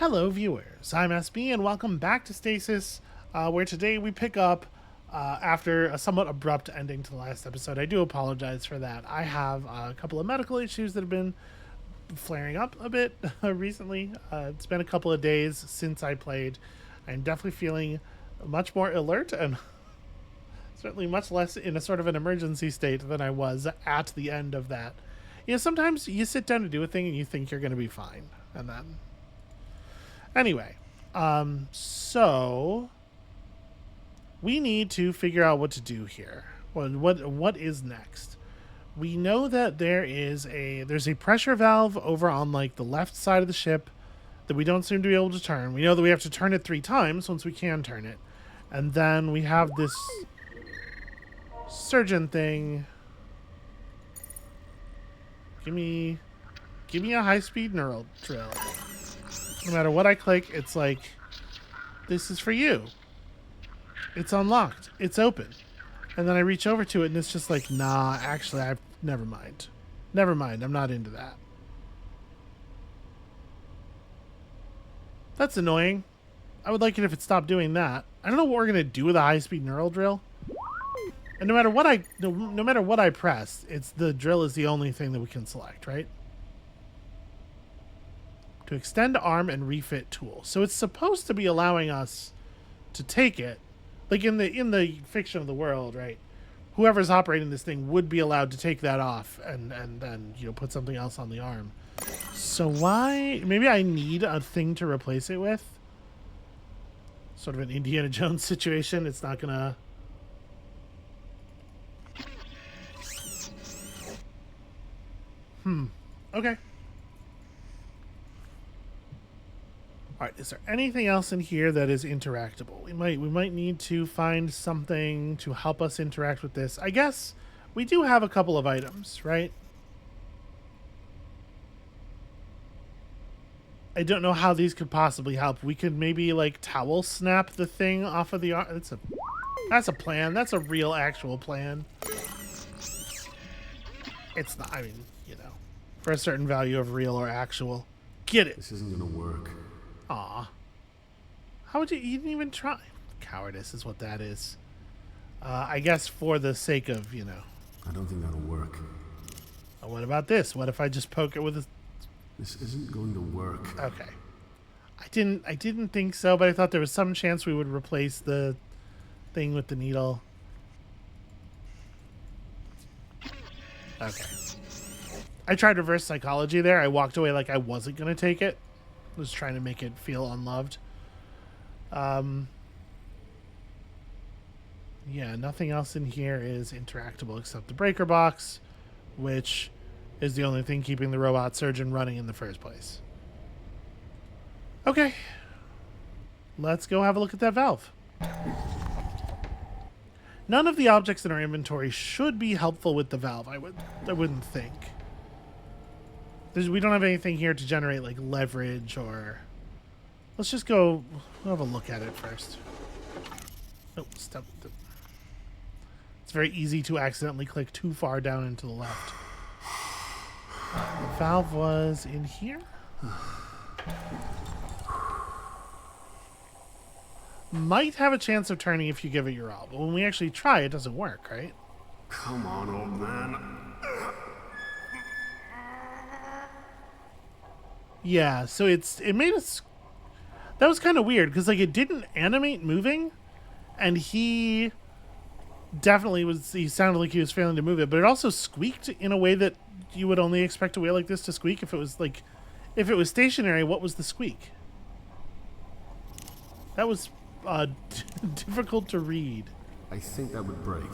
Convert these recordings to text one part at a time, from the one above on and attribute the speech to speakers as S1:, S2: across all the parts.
S1: Hello, viewers. I'm SB, and welcome back to Stasis, where today we pick up after a somewhat abrupt ending to the last episode. I do apologize for that. I have a couple of medical issues that have been flaring up a bit recently. It's been a couple of days since I played. I'm definitely feeling much more alert and certainly much less in a sort of an emergency state than I was at the end of that. You know, sometimes you sit down to do a thing and you think you're going to be fine, and then anyway, so we need to figure out what to do here. What is next? We know that there's a pressure valve over on like the left side of the ship that we don't seem to be able to turn. We know that we have to turn it 3 times once we can turn it. And then we have this surgeon thing. Give me a high-speed neural drill. No matter what I click, it's like, this is for you. It's unlocked. It's open. And then I reach over to it, and it's just like, nah, actually, never mind. Never mind, I'm not into that. That's annoying. I would like it if it stopped doing that. I don't know what we're going to do with a high-speed neural drill. And no matter what I press, the drill is the only thing that we can select, right? To extend arm and refit tool. So it's supposed to be allowing us to take it, like in the fiction of the world, right? Whoever's operating this thing would be allowed to take that off and then, you know, put something else on the arm. So why? Maybe I need a thing to replace it with. Sort of an Indiana Jones situation. It's not gonna. Okay. All right, is there anything else in here that is interactable? We might need to find something to help us interact with this. I guess we do have a couple of items, right? I don't know how these could possibly help. We could maybe like towel snap the thing off of the arm. That's a plan. That's a real actual plan. It's not, I mean, you know, for a certain value of real or actual. Get it.
S2: This isn't gonna work.
S1: Aw. How would you didn't even try? Cowardice is what that is. I guess for the sake of, you know.
S2: I don't think that'll work.
S1: What about this? What if I just poke it with a...
S2: This isn't going to work.
S1: Okay. I didn't think so, but I thought there was some chance we would replace the thing with the needle. Okay. I tried reverse psychology there. I walked away like I wasn't going to take it. I was trying to make it feel unloved. Yeah, nothing else in here is interactable except the breaker box, which is the only thing keeping the robot surgeon running in the first place. Okay. Let's go have a look at that valve. None of the objects in our inventory should be helpful with the valve, I wouldn't think. We don't have anything here to generate like leverage or... Let's just go have a look at it first. Oh, step. It's very easy to accidentally click too far down and to the left. The valve was in here. Might have a chance of turning if you give it your all, but when we actually try, it doesn't work, right?
S2: Come on, old man.
S1: Yeah, so it made us... That was kind of weird, because like it didn't animate moving, and he definitely was... He sounded like he was failing to move it, but it also squeaked in a way that you would only expect a wheel like this to squeak. If it was like... If it was stationary, what was the squeak? That was difficult to read.
S2: I think that would break.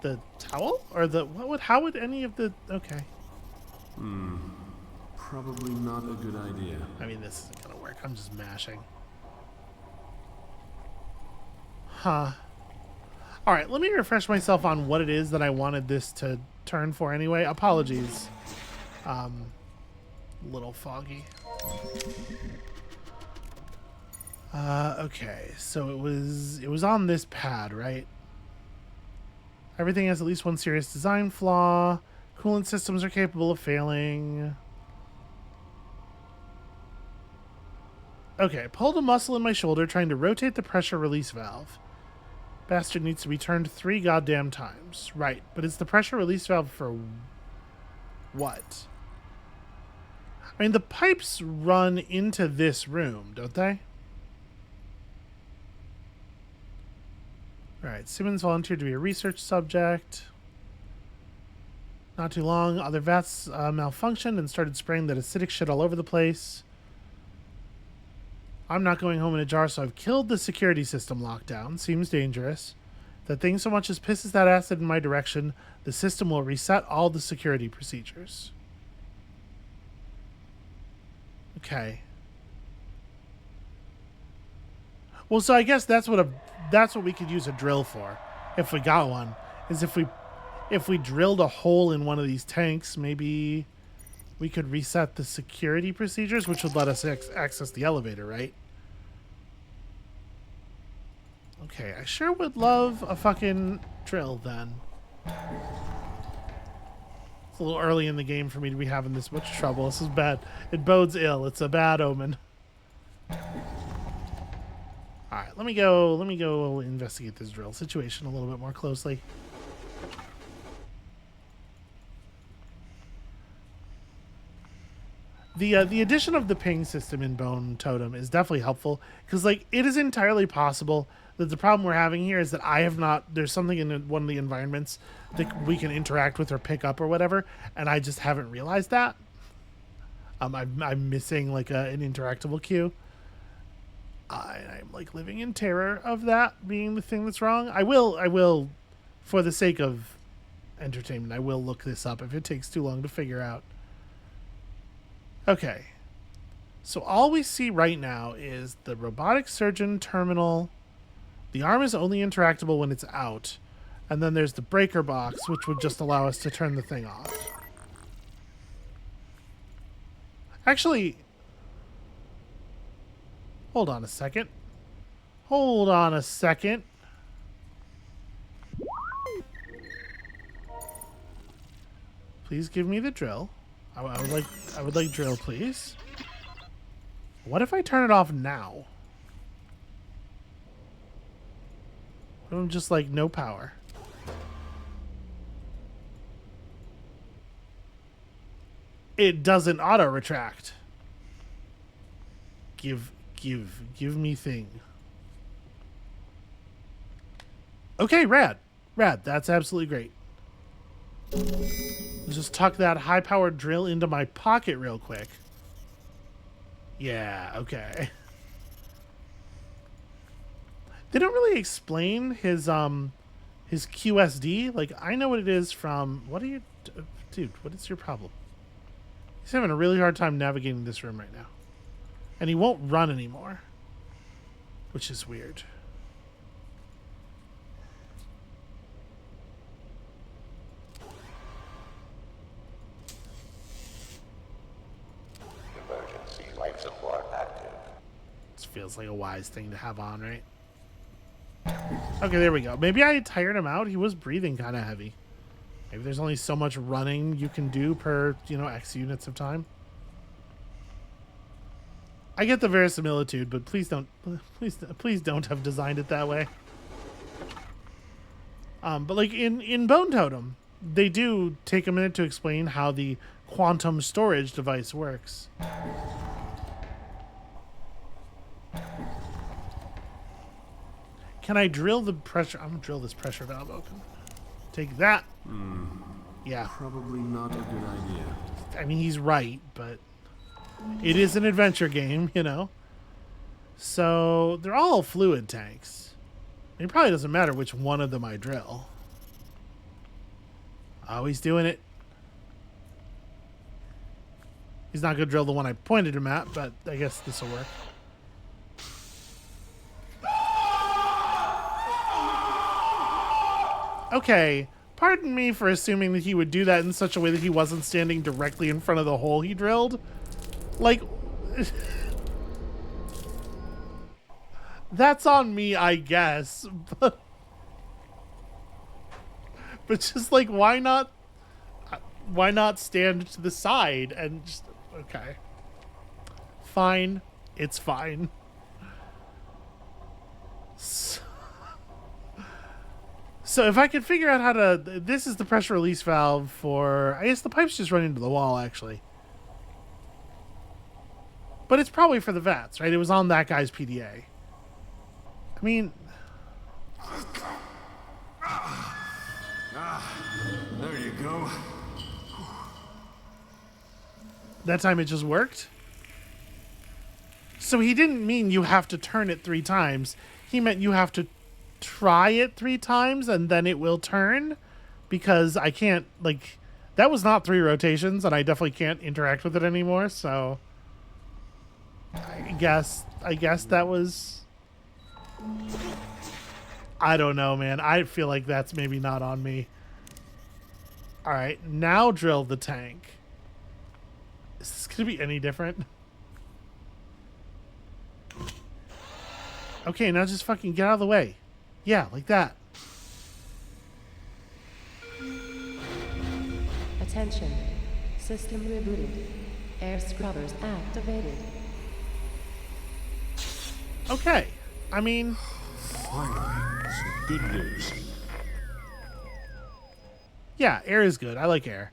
S1: The towel? Or the... How would any of the... Okay.
S2: Probably not a good idea.
S1: I mean, this isn't gonna work. I'm just mashing. Huh. Alright, let me refresh myself on what it is that I wanted this to turn for anyway. Apologies. Little foggy. Okay, so it was on this pad, right? Everything has at least one serious design flaw. Coolant systems are capable of failing. Okay, pulled a muscle in my shoulder trying to rotate the pressure release valve. Bastard needs to be turned 3 goddamn times. Right, but it's the pressure release valve for what? I mean, the pipes run into this room, don't they? Alright, Simmons volunteered to be a research subject. Not too long, other vats malfunctioned and started spraying that acidic shit all over the place. I'm not going home in a jar, so I've killed the security system lockdown. Seems dangerous. If that thing so much as pisses that acid in my direction, the system will reset all the security procedures. Okay. Well, so I guess that's what we could use a drill for, if we got one. Is if we drilled a hole in one of these tanks, maybe we could reset the security procedures, which would let us access the elevator, right? Okay, I sure would love a fucking drill then. It's a little early in the game for me to be having this much trouble. This is bad. It bodes ill. It's a bad omen. Alright, let me go investigate this drill situation a little bit more closely. The addition of the ping system in Bone Totem is definitely helpful, because like it is entirely possible that the problem we're having here is that there's something in one of the environments that we can interact with or pick up or whatever, and I just haven't realized that. I'm missing like an interactable queue. I'm like living in terror of that being the thing that's wrong. I will, for the sake of entertainment, I will look this up if it takes too long to figure out. Okay, so all we see right now is the robotic surgeon terminal. The arm is only interactable when it's out. And then there's the breaker box, which would just allow us to turn the thing off. Actually, hold on a second. Hold on a second. Please give me the drill. I would like drill, please. What if I turn it off now? I'm just like no power. It doesn't auto retract. Give me thing. Okay, rad. That's absolutely great. Just tuck that high-powered drill into my pocket real quick. Yeah, okay. They don't really explain his QSD. Like, I know what it is from... What are you... Dude, what is your problem? He's having a really hard time navigating this room right now. And he won't run anymore. Which is weird.
S3: Emergency life support active.
S1: This feels like a wise thing to have on, right? Okay, there we go. Maybe I tired him out. He was breathing kind of heavy. Maybe there's only so much running you can do per, X units of time. I get the verisimilitude, but please don't have designed it that way. But like in Bone Totem, they do take a minute to explain how the quantum storage device works. Can I drill the pressure? I'm gonna drill this pressure valve open. Take that. Yeah.
S2: Probably not a good idea.
S1: I mean, he's right, but it is an adventure game, So they're all fluid tanks. It probably doesn't matter which one of them I drill. Oh, he's doing it. He's not gonna drill the one I pointed him at, but I guess this will work. Okay, pardon me for assuming that he would do that in such a way that he wasn't standing directly in front of the hole he drilled. Like, that's on me, I guess. But just like, why not stand to the side and just, okay. Fine. It's fine. So if I could figure out how to... This is the pressure release valve for... I guess the pipes just run into the wall, actually. But it's probably for the vats, right? It was on that guy's PDA. I mean...
S2: There you go.
S1: That time it just worked? So he didn't mean you have to turn it 3 times. He meant you have to try it 3 times and then it will turn? Because I can't, like... That was not 3 rotations, and I definitely can't interact with it anymore, so... I guess that was... I don't know, man. I feel like that's maybe not on me. Alright, now drill the tank. Is this going to be any different? Okay, now just fucking get out of the way. Yeah, like that.
S4: Attention. System rebooted. Air scrubbers activated.
S1: Okay. I mean...
S2: Finally, some good news.
S1: Yeah, air is good. I like air.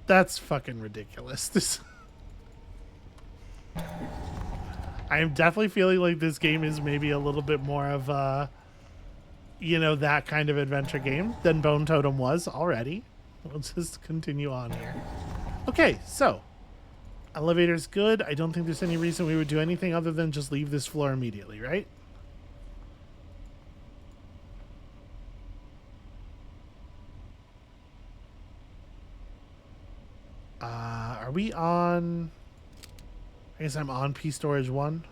S1: That's fucking ridiculous. This... I am definitely feeling like this game is maybe a little bit more of a, you know, that kind of adventure game than Bone Totem was already. We'll just continue on here. Okay, so elevator's good. I don't think there's any reason we would do anything other than just leave this floor immediately, right? Are we on... I guess I'm on P Storage 1.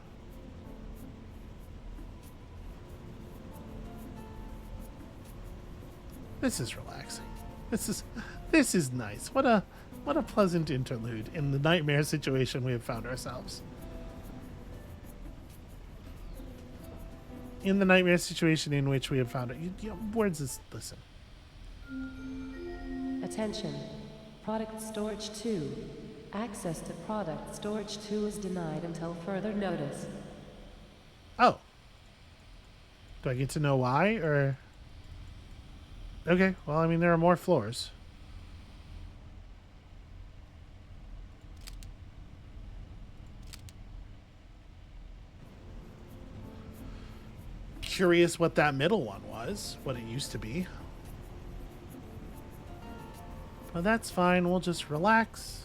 S1: This is relaxing. This is nice. What a pleasant interlude in the nightmare situation we have found ourselves. In the nightmare situation in which we have found it. Words is... Listen.
S4: Attention. Product Storage 2. Access to Product Storage 2 is denied until further notice.
S1: Oh. Do I get to know why, or... Okay, well, I mean, there are more floors. Curious what that middle one was, what it used to be. But that's fine, we'll just relax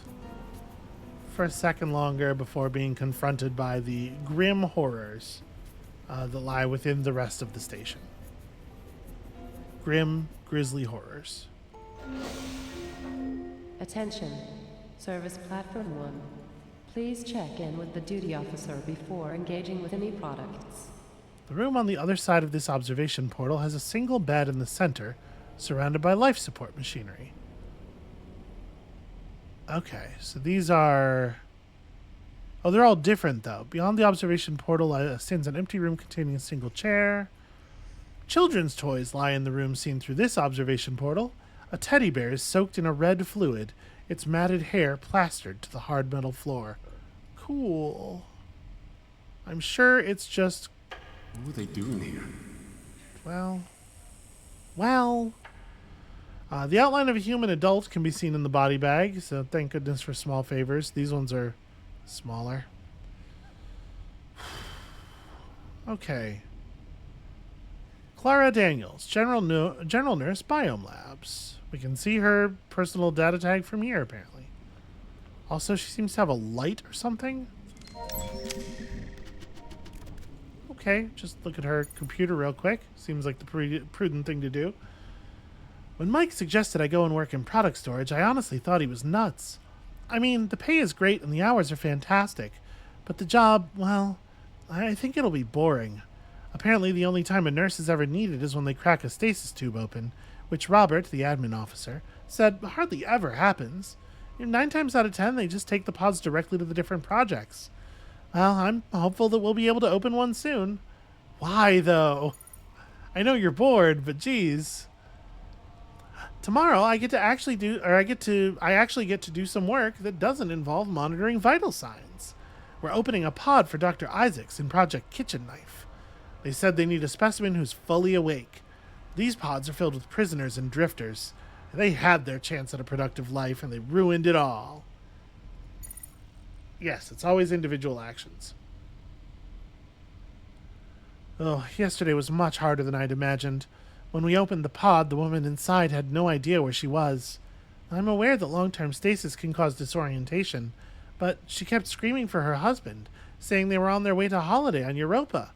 S1: for a second longer before being confronted by the grim horrors that lie within the rest of the station. Grim, grisly horrors.
S4: Attention. Service Platform 1. Please check in with the duty officer before engaging with any products.
S1: The room on the other side of this observation portal has a single bed in the center, surrounded by life support machinery. Okay, so these are... Oh, they're all different, though. Beyond the observation portal stands an empty room containing a single chair. Children's toys lie in the room seen through this observation portal. A teddy bear is soaked in a red fluid, its matted hair plastered to the hard metal floor. Cool. I'm sure it's just...
S2: What are they doing here?
S1: Well... the outline of a human adult can be seen in the body bag, so thank goodness for small favors. These ones are smaller. Okay. Clara Daniels, General Nurse, Biome Labs. We can see her personal data tag from here, apparently. Also, she seems to have a light or something. Okay, just look at her computer real quick. Seems like the prudent thing to do. When Mike suggested I go and work in product storage, I honestly thought he was nuts. I mean, the pay is great and the hours are fantastic, but the job, well, I think it'll be boring. Apparently the only time a nurse is ever needed is when they crack a stasis tube open, which Robert, the admin officer, said hardly ever happens. 9 times out of 10, they just take the pods directly to the different projects. Well, I'm hopeful that we'll be able to open one soon. Why, though? I know you're bored, but geez. Tomorrow I actually get to do some work that doesn't involve monitoring vital signs. We're opening a pod for Dr. Isaacs in Project Kitchen Knife. They said they need a specimen who's fully awake. These pods are filled with prisoners and drifters. They had their chance at a productive life, and they ruined it all. Yes, it's always individual actions. Oh, yesterday was much harder than I'd imagined. When we opened the pod, the woman inside had no idea where she was. I'm aware that long-term stasis can cause disorientation, but she kept screaming for her husband, saying they were on their way to holiday on Europa.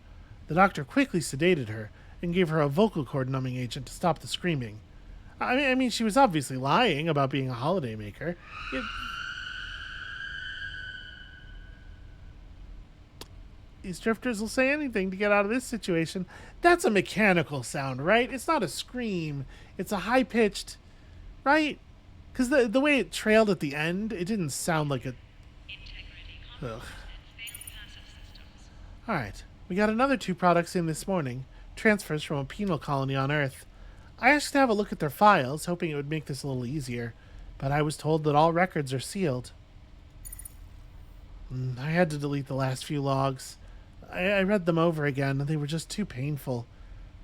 S1: The doctor quickly sedated her and gave her a vocal cord numbing agent to stop the screaming. I mean, she was obviously lying about being a holiday maker. These drifters will say anything to get out of this situation. That's a mechanical sound, right? It's not a scream. It's a high-pitched, right? Because the way it trailed at the end, it didn't sound like a... Ugh. Alright, we got another 2 products in this morning. Transfers from a penal colony on Earth. I asked to have a look at their files, hoping it would make this a little easier, but I was told that all records are sealed. I had to delete the last few logs. I read them over again, and they were just too painful.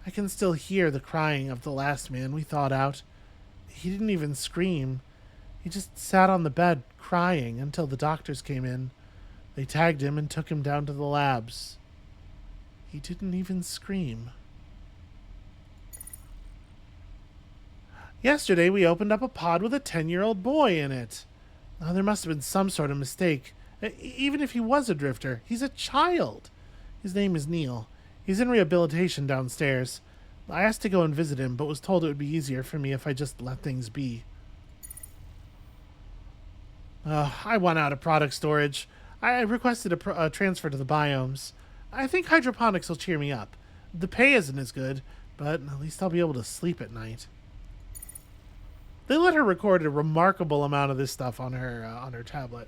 S1: I can still hear the crying of the last man we thawed out. He didn't even scream. He just sat on the bed, crying, until the doctors came in. They tagged him and took him down to the labs. He didn't even scream. Yesterday, we opened up a pod with a 10-year-old boy in it. Now, there must have been some sort of mistake. Even if he was a drifter, he's a child. His name is Neil. He's in rehabilitation downstairs. I asked to go and visit him, but was told it would be easier for me if I just let things be. I want out of product storage. I requested a transfer to the biomes. I think hydroponics will cheer me up. The pay isn't as good, but at least I'll be able to sleep at night. They let her record a remarkable amount of this stuff on her tablet.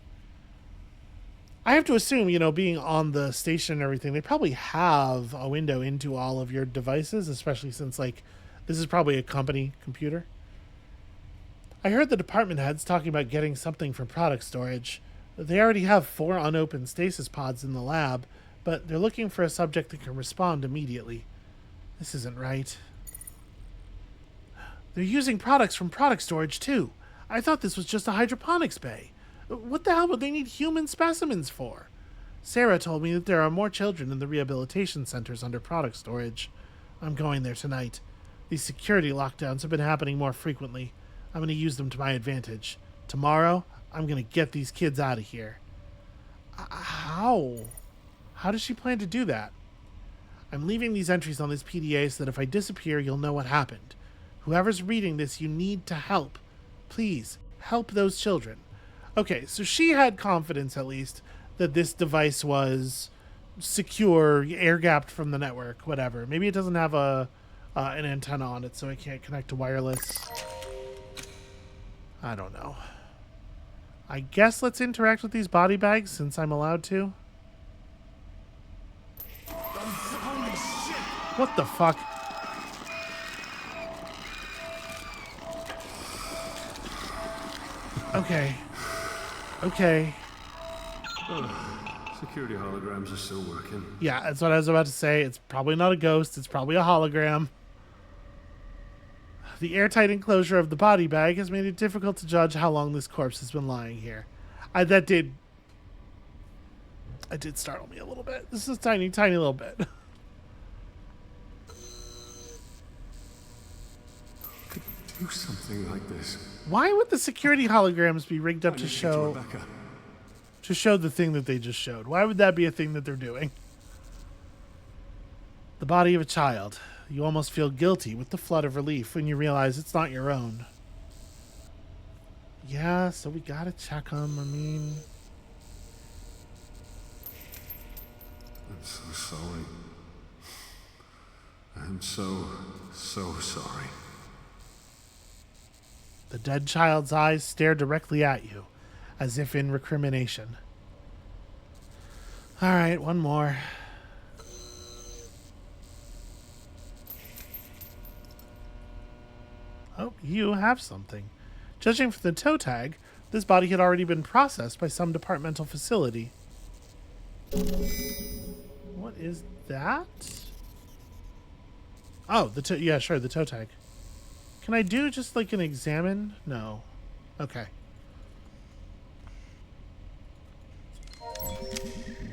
S1: I have to assume, being on the station and everything, they probably have a window into all of your devices, especially since, this is probably a company computer. I heard the department heads talking about getting something for product storage. They already have 4 unopened stasis pods in the lab, but they're looking for a subject that can respond immediately. This isn't right. They're using products from product storage, too. I thought this was just a hydroponics bay. What the hell would they need human specimens for? Sarah told me that there are more children in the rehabilitation centers under product storage. I'm going there tonight. These security lockdowns have been happening more frequently. I'm going to use them to my advantage. Tomorrow, I'm going to get these kids out of here. How? How does she plan to do that? I'm leaving these entries on this PDA so that if I disappear, you'll know what happened. Whoever's reading this, you need to help. Please, help those children. Okay, so she had confidence, at least, that this device was secure, air-gapped from the network, whatever. Maybe it doesn't have an antenna on it, so it can't connect to wireless. I don't know. I guess let's interact with these body bags, since I'm allowed to.
S2: Holy shit!
S1: What the fuck? Okay. Okay.
S2: Security holograms are still working.
S1: Yeah, that's what I was about to say. It's probably not a ghost. It's probably a hologram. The airtight enclosure of the body bag has made it difficult to judge how long this corpse has been lying here. That did startle me a little bit. This is a tiny, tiny little bit.
S2: Could do something like this.
S1: Why would the security holograms be rigged up
S2: I
S1: to
S2: need to get
S1: show
S2: Rebecca.
S1: the thing that they just showed? Why would that be a thing that they're doing? The body of a child. You almost feel guilty with the flood of relief when you realize it's not your own. Yeah, so we gotta check them. I mean...
S2: I'm so sorry. I'm so sorry.
S1: The dead child's eyes stare directly at you, as if in recrimination. All right, one more. Oh, you have something. Judging from the toe tag, this body had already been processed by some departmental facility. What is that? Oh, yeah, sure, the toe tag. Can I do just like an examine? No. Okay.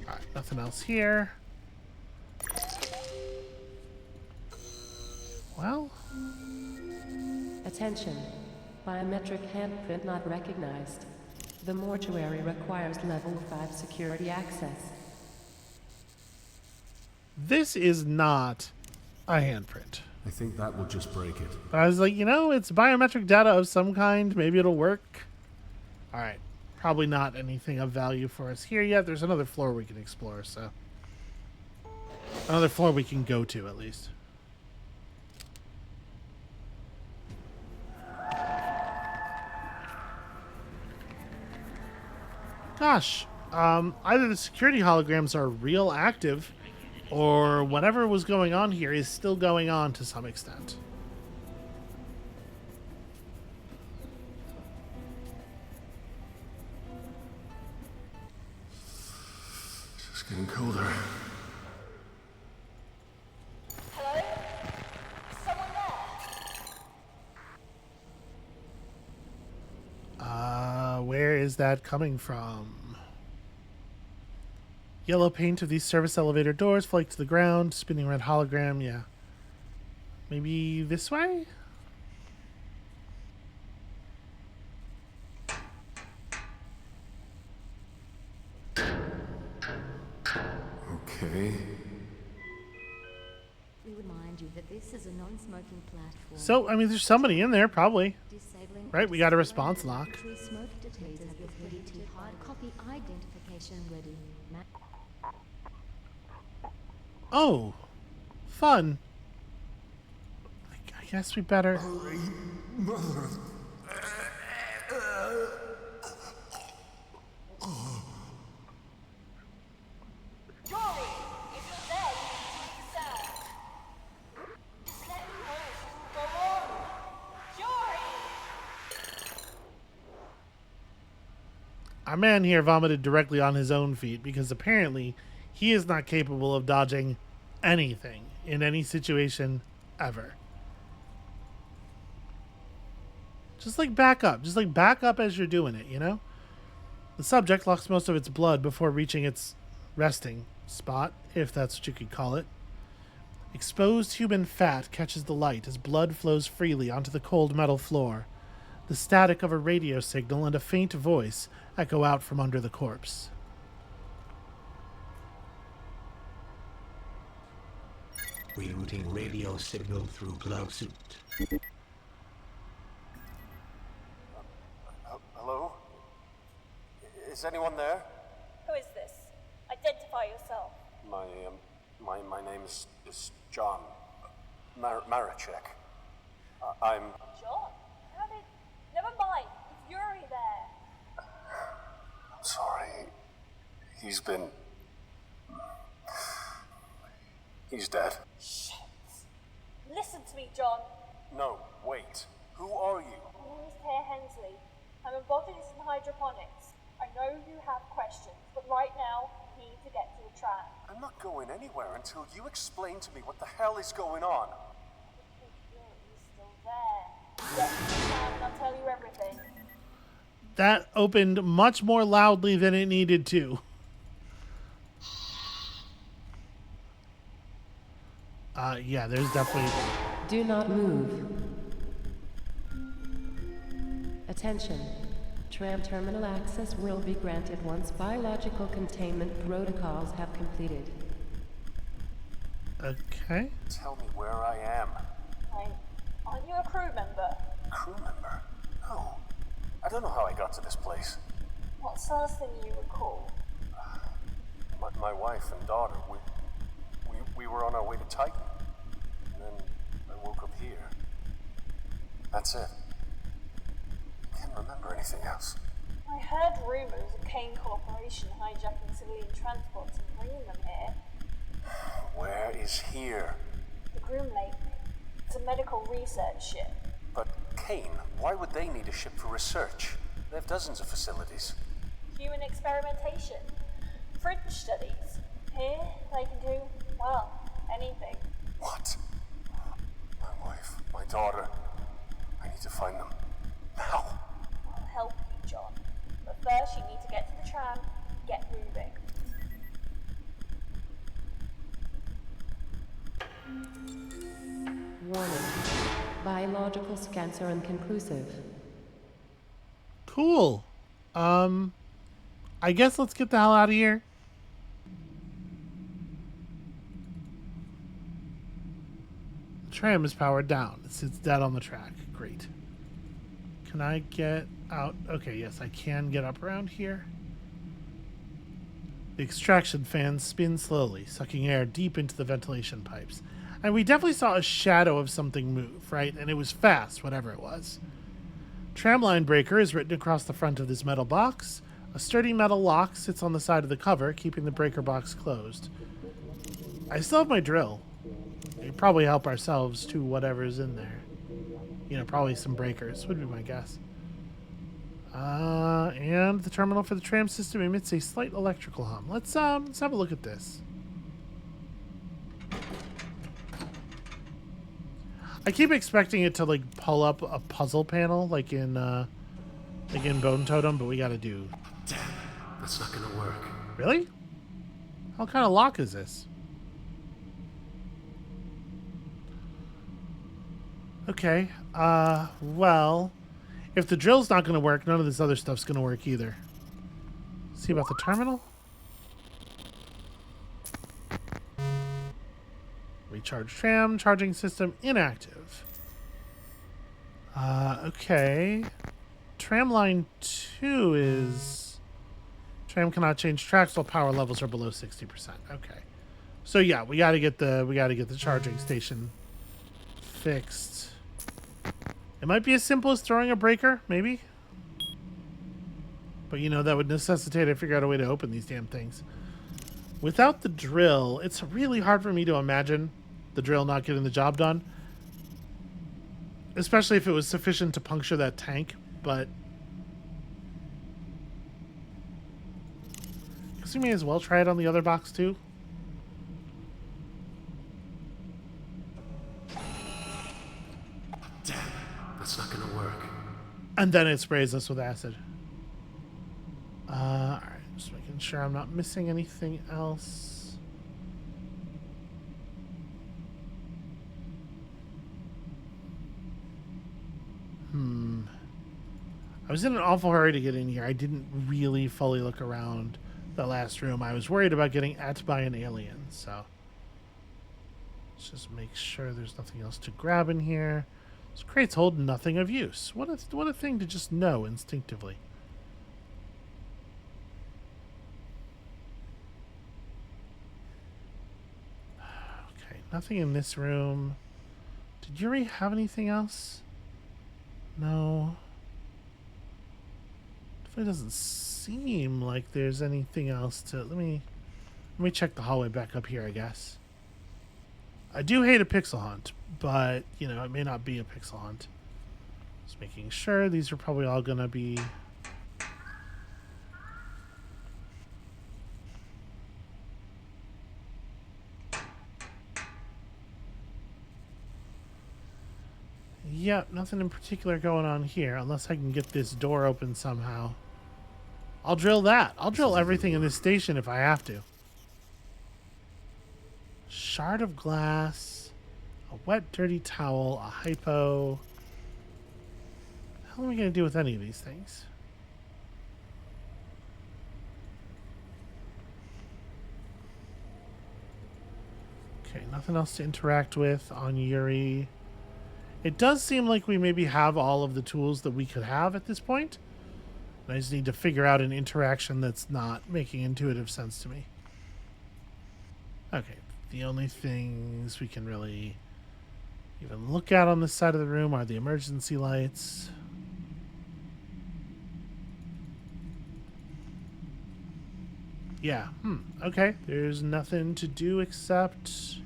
S1: Alright, nothing else here. Well.
S4: Attention. Biometric handprint not recognized. The mortuary requires level 5 security access.
S1: This is not a handprint.
S2: I think that will just break it.
S1: But I was like, it's biometric data of some kind. Maybe it'll work. Alright. Probably not anything of value for us here yet. There's another floor we can explore, so. Another floor we can go to, at least. Gosh. Either the security holograms are real active, or whatever was going on here is still going on to some extent.
S2: It's just getting colder.
S5: Hello? Is someone there?
S1: Where is that coming from? Yellow paint of these service elevator doors flake to the ground, spinning red hologram, yeah. Maybe this way?
S2: Okay.
S6: We remind you that this is a non-smoking platform.
S1: So, I mean, there's somebody in there, probably.
S6: Disabling
S1: Right, we got a response lock.
S6: Smoke detectors with DT hard copy identification ready.
S1: Oh, fun. I guess we better.
S5: Jory, if you're there, you need to make a sound. Just let me know if you go on. Jory!
S1: Our man here vomited directly on his own feet because apparently he is not capable of dodging anything in any situation ever. Just like back up. Just like back up as you're doing it, The subject lost most of its blood before reaching its resting spot, if that's what you could call it. Exposed human fat catches the light as blood flows freely onto the cold metal floor. The static of a radio signal and a faint voice echo out from under the corpse.
S7: Rerouting radio signal through glove suit.
S8: Hello? Is anyone there?
S5: Who is this? Identify yourself.
S8: My name is John. Maracheck. I'm...
S5: John? How did... Never mind. It's Yuri there.
S8: I'm sorry. He's been... He's dead.
S5: Shit. Listen to me, John.
S8: No, wait. Who are you?
S5: My name is Claire Hensley. I'm a botanist in hydroponics. I know you have questions, but right now, we need to get to the Tram.
S8: I'm not going anywhere until you explain to me what the hell is going on.
S5: Yuri's still there. Get to the Tram and I'll tell you everything.
S1: That opened much more loudly than it needed to. Yeah, there's definitely...
S4: Do not move. Attention. Tram terminal access will be granted once biological containment protocols have completed.
S1: Okay.
S8: Tell me where I am.
S5: Aren't you a crew member?
S8: Crew member? No. I don't know how I got to this place.
S5: What's the last thing you recall?
S8: My wife and daughter, we were on our way to Titan. And then I woke up here. That's it. Can't remember anything else.
S5: I heard rumors of Kane Corporation hijacking civilian transports and bringing them here.
S8: Where is here?
S5: The Groom Lake. It's a medical research ship.
S8: But Kane, why would they need a ship for research? They have dozens of facilities.
S5: Human experimentation. Fringe studies. Here, they can do, well, anything.
S8: What? My wife, my daughter. I need to find them. Now.
S5: I'll help you, John. But first, you need to get to the tram, get moving.
S4: Warning. Biological scans are inconclusive.
S1: Cool. I guess let's get the hell out of here. The tram is powered down. It sits dead on the track. Great. Can I get out? Okay, yes, I can get up around here. The extraction fans spin slowly, sucking air deep into the ventilation pipes. And we definitely saw a shadow of something move, right? And it was fast, whatever it was. Tramline breaker is written across the front of this metal box. A sturdy metal lock sits on the side of the cover, keeping the breaker box closed. I still have my drill. We could probably help ourselves to whatever's in there. You know, probably some breakers, would be my guess. And the terminal for the tram system emits a slight electrical hum. Let's have a look at this. I keep expecting it to like pull up a puzzle panel like in Bone Totem, but we gotta do.
S2: Damn, that's not gonna work.
S1: Really? What kind of lock is this? Okay. Well, if the drill's not gonna work, none of this other stuff's gonna work either. See about the terminal? Recharge tram, charging system inactive. Okay. Tram line 2 is... Tram cannot change tracks while power levels are below 60%. Okay. So yeah, we gotta get the charging station fixed. It might be as simple as throwing a breaker, maybe. But you know, that would necessitate I figure out a way to open these damn things. Without the drill, it's really hard for me to imagine the drill not getting the job done. Especially if it was sufficient to puncture that tank, but... I guess we may as well try it on the other box too.
S2: Damn, that's not gonna work.
S1: And then it sprays us with acid. Alright, just making sure I'm not missing anything else. I was in an awful hurry to get in here. I didn't really fully look around the last room. I was worried about getting at by an alien, so... Let's just make sure there's nothing else to grab in here. This crates hold nothing of use. What a thing to just know instinctively. Okay, nothing in this room. Did Yuri have anything else? No. It doesn't seem like there's anything else to... Let me check the hallway back up here, I guess. I do hate a pixel hunt, but, you know, it may not be a pixel hunt. Just making sure these are probably all gonna be... Yep, nothing in particular going on here, unless I can get this door open somehow. I'll drill that. I'll drill everything in this station if I have to. Shard of glass, a wet, dirty towel, a hypo. What the hell am I going to do with any of these things? Okay, nothing else to interact with on Yuri. It does seem like we maybe have all of the tools that we could have at this point. I just need to figure out an interaction that's not making intuitive sense to me. Okay, the only things we can really even look at on this side of the room are the emergency lights. Yeah, okay. There's nothing to do except...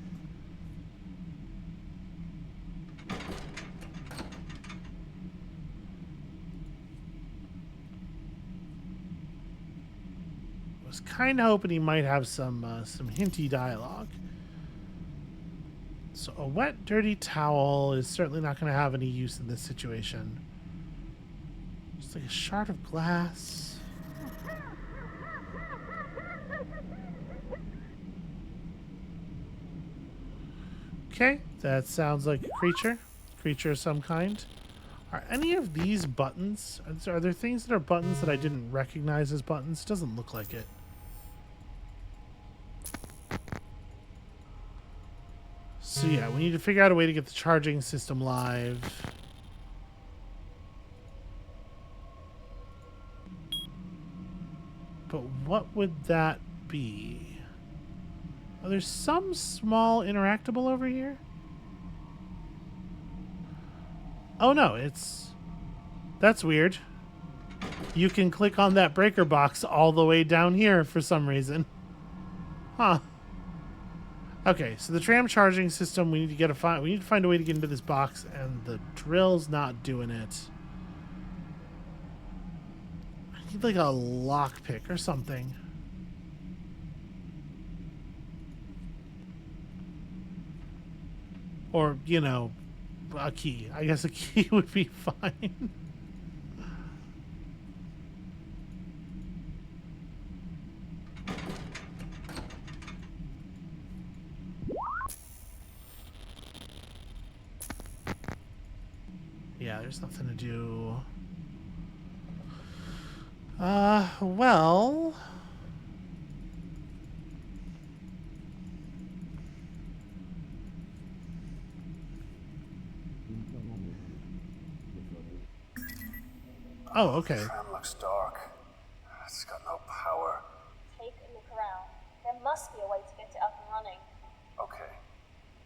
S1: kind of hoping he might have some hinty dialogue. So a wet, dirty towel is certainly not going to have any use in this situation. Just like a shard of glass. Okay, that sounds like a creature. Creature of some kind. Are any of these buttons? Are there things that are buttons that I didn't recognize as buttons? Doesn't look like it. So yeah, we need to figure out a way to get the charging system live. But what would that be? Oh, there's some small interactable over here? Oh no, that's weird. You can click on that breaker box all the way down here for some reason. Huh. Okay, so the tram charging system, we need to find a way to get into this box, and the drill's not doing it. I need like a lockpick or something. Or, you know, a key. I guess a key would be fine. Yeah, there's nothing to do. Well... Oh, okay.
S8: Tram looks dark. It's got no power.
S5: Take a look around. There must be a way to get it up and running.
S8: Okay.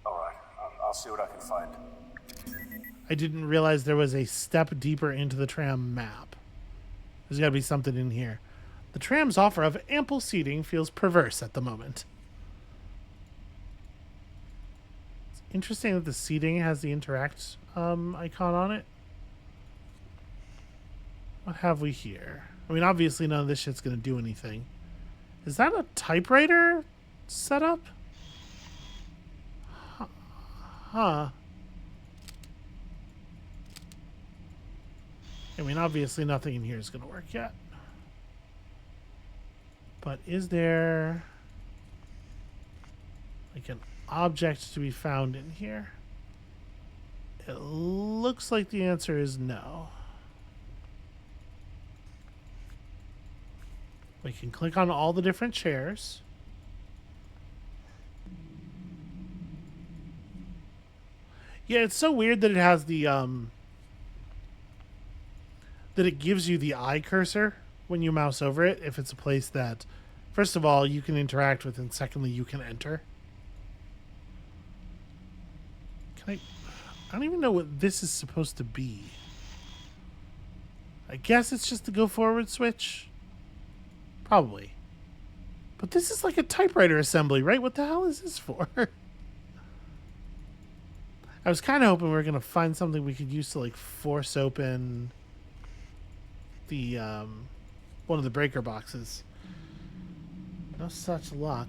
S8: Alright. I'll see what I can find.
S1: I didn't realize there was a step deeper into the tram map. There's got to be something in here. The tram's offer of ample seating feels perverse at the moment. It's interesting that the seating has the interact icon on it. What have we here? I mean, obviously none of this shit's going to do anything. Is that a typewriter setup? Huh. I mean, obviously nothing in here is going to work yet. But is there like an object to be found in here? It looks like the answer is no. We can click on all the different chairs. Yeah, it's so weird that it has the that it gives you the eye cursor when you mouse over it if it's a place that, first of all, you can interact with, and secondly, you can enter. I don't even know what this is supposed to be. I guess it's just the go forward switch. Probably. But this is like a typewriter assembly, right? What the hell is this for? I was kind of hoping we were going to find something we could use to like force open the one of the breaker boxes. No such luck.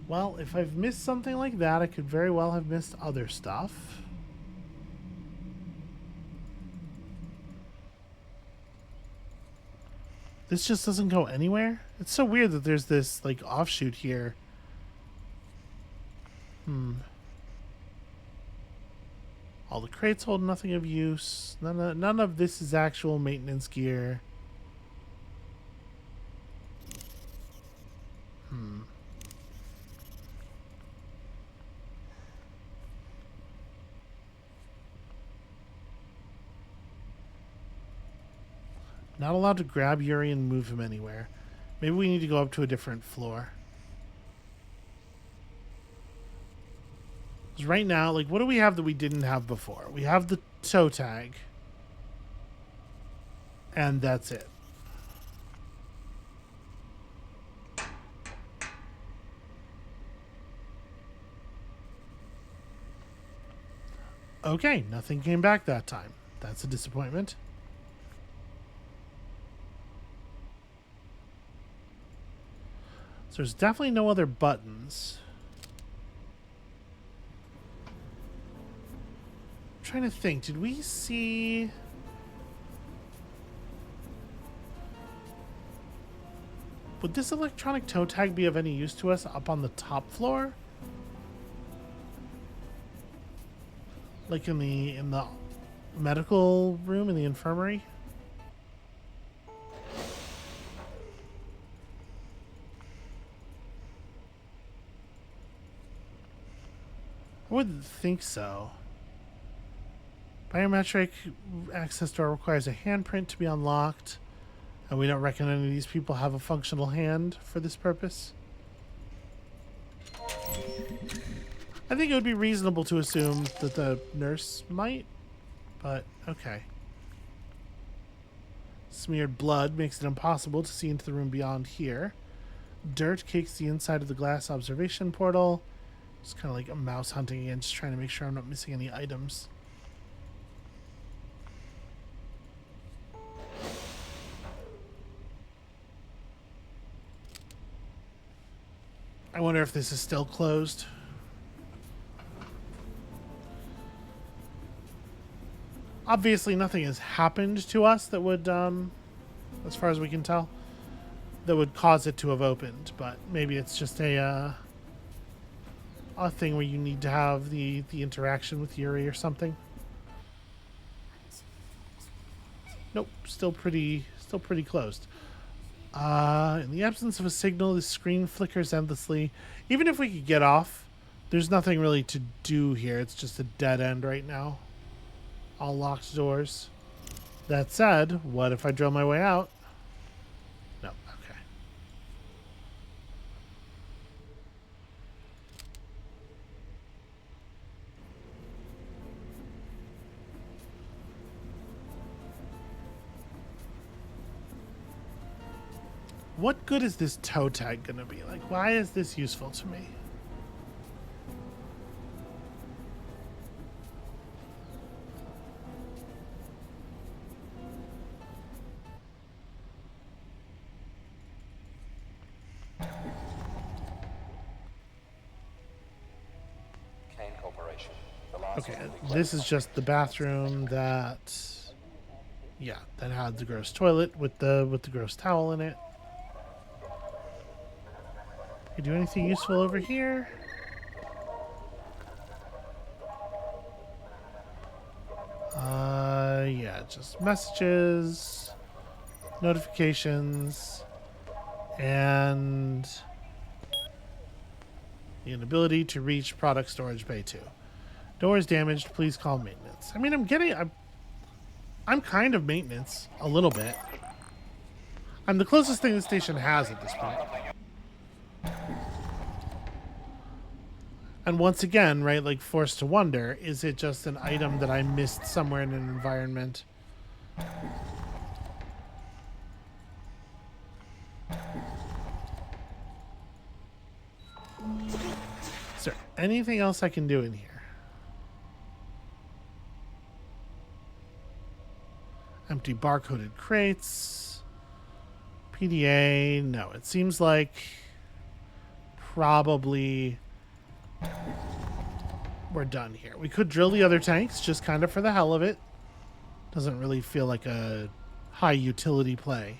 S1: Well, if I've missed something like that, I could very well have missed other stuff. This just doesn't go anywhere. It's so weird that there's this like offshoot here. All the crates hold nothing of use. None of this is actual maintenance gear. Not allowed to grab Yuri and move him anywhere. Maybe we need to go up to a different floor. 'Cause right now, like, what do we have that we didn't have before? We have the toe tag. And that's it. Okay, nothing came back that time. That's a disappointment. So there's definitely no other buttons. I'm trying to think. Did we see... Would this electronic toe tag be of any use to us up on the top floor? Like in the medical room, in the infirmary? I wouldn't think so. Biometric access door requires a handprint to be unlocked. And we don't reckon any of these people have a functional hand for this purpose. I think it would be reasonable to assume that the nurse might, but okay. Smeared blood makes it impossible to see into the room beyond here. Dirt cakes the inside of the glass observation portal. It's kind of like a mouse hunting again, just trying to make sure I'm not missing any items. I wonder if this is still closed. Obviously, nothing has happened to us that would, as far as we can tell, that would cause it to have opened. But maybe it's just a thing where you need to have the interaction with Yuri or something. Nope, still pretty closed. In the absence of a signal, the screen flickers endlessly. Even if we could get off, there's nothing really to do here. It's just a dead end right now. All locked doors. That said, what if I drill my way out? No, okay. What good is this toe tag gonna be? Like, why is this useful to me? Okay, this is just the bathroom that, yeah, that had the gross toilet with the gross towel in it. Can you do anything useful over here? Yeah, just messages, notifications, and the inability to reach product storage bay 2. Door is damaged. Please call maintenance. I mean, I'm kind of maintenance a little bit. I'm the closest thing the station has at this point. And once again, right, like forced to wonder, is it just an item that I missed somewhere in an environment? Is there anything else I can do in here? Empty barcoded crates. PDA. No, it seems like probably we're done here. We could drill the other tanks just kind of for the hell of it. Doesn't really feel like a high utility play.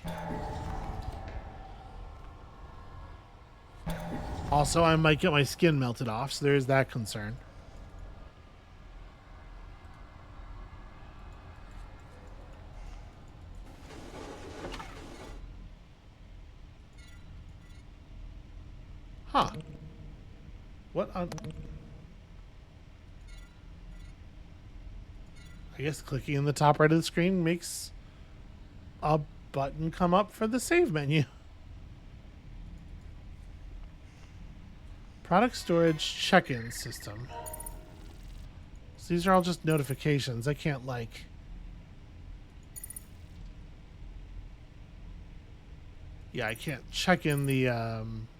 S1: Also, I might get my skin melted off, so there's that concern. Huh. What on... I guess clicking in the top right of the screen makes a button come up for the save menu. Product storage check-in system. So these are all just notifications. I can't, like... Yeah, I can't check in the,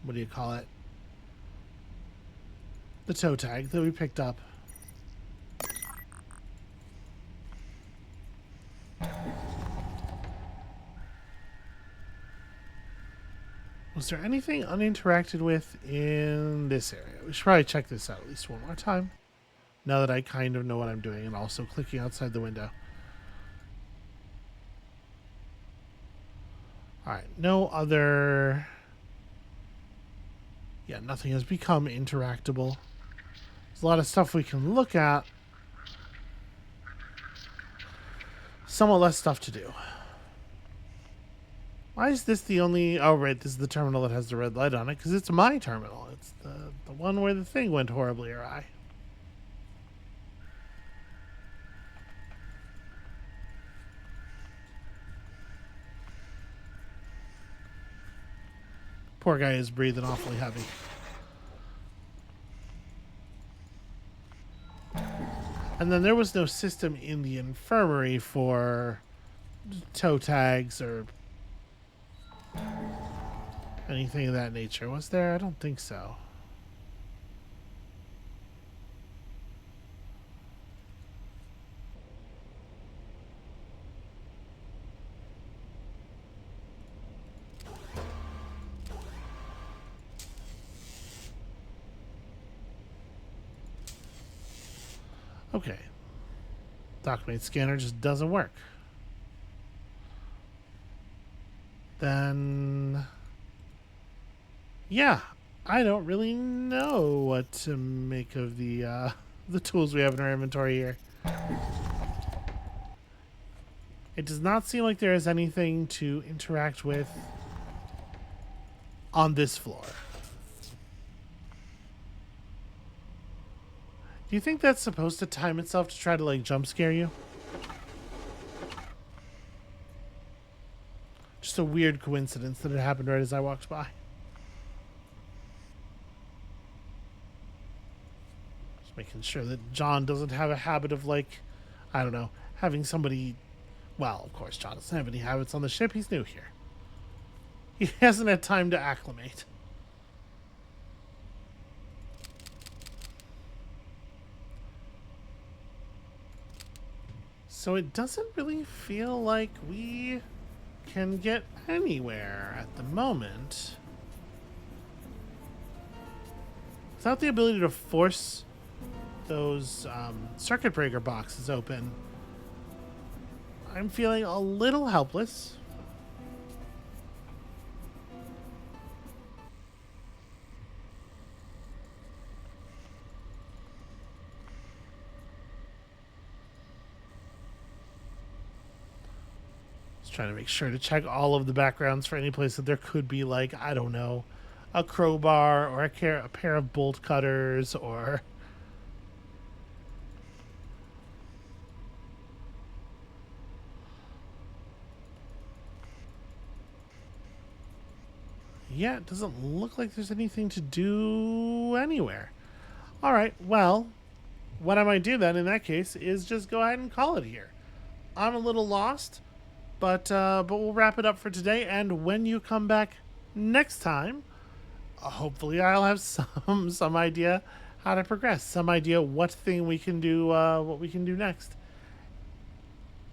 S1: what do you call it? The toe tag that we picked up. Was there anything uninteracted with in this area? We should probably check this out at least one more time. Now that I kind of know what I'm doing and also clicking outside the window. Alright, no other... Yeah, nothing has become interactable. There's a lot of stuff we can look at. Somewhat less stuff to do. Why is this the only... Oh, right, this is the terminal that has the red light on it, because it's my terminal. It's the one where the thing went horribly awry. Poor guy is breathing awfully heavy. And then there was no system in the infirmary for toe tags or anything of that nature. Was there? I don't think so. Okay. Document scanner just doesn't work. Then... yeah, I don't really know what to make of the tools we have in our inventory here. It does not seem like there is anything to interact with on this floor. Do you think that's supposed to time itself to try to, like, jump scare you? Just a weird coincidence that it happened right as I walked by. Just making sure that John doesn't have a habit of, like, I don't know, having somebody... Well, of course, John doesn't have any habits on the ship. He's new here. He hasn't had time to acclimate. So it doesn't really feel like we can get anywhere at the moment without the ability to force those circuit breaker boxes open. I'm feeling a little helpless. Trying to make sure to check all of the backgrounds for any place that there could be, like, I don't know, a crowbar or a pair of bolt cutters or... Yeah, it doesn't look like there's anything to do anywhere. Alright, well, what I might do then in that case is just go ahead and call it here. I'm a little lost. But we'll wrap it up for today, and when you come back next time, hopefully I'll have some idea how to progress, some idea what thing we can do, what we can do next,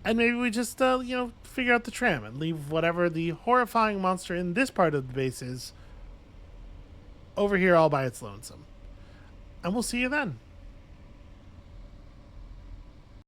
S1: and maybe we just figure out the tram and leave whatever the horrifying monster in this part of the base is over here all by its lonesome. And we'll see you then.